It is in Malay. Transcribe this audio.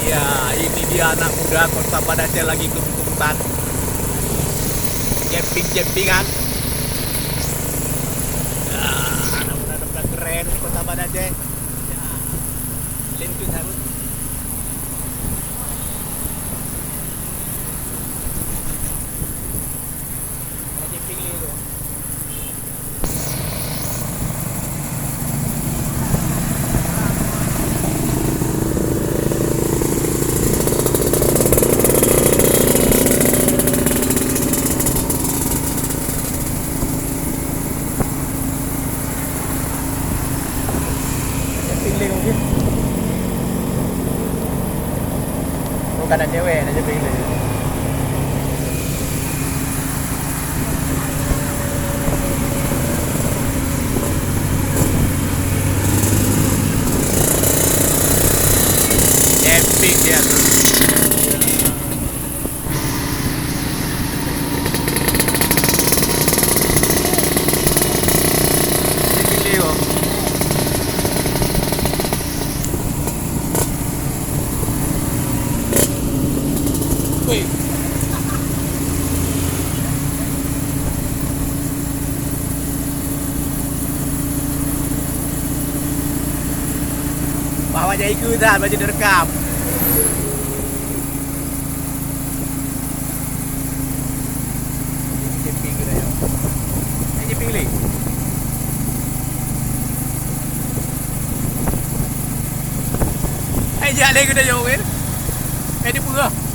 Ya, ini dia anak muda Kota Banda Aceh lagi kebut-kebutan. Camping-campingan. Ya, anak muda keren di Kota Banda Aceh. Ya, lintut harus. Camping ni tu. Pilih mungkin. Bukan anak cewek, anak pilih. Camping dia tu. Pilih kok. Wih. Bawa aja ikutan, baju direkam. Camping kita ya. Ini pilih. Jangan lagi kita jauh kan. Ini pura.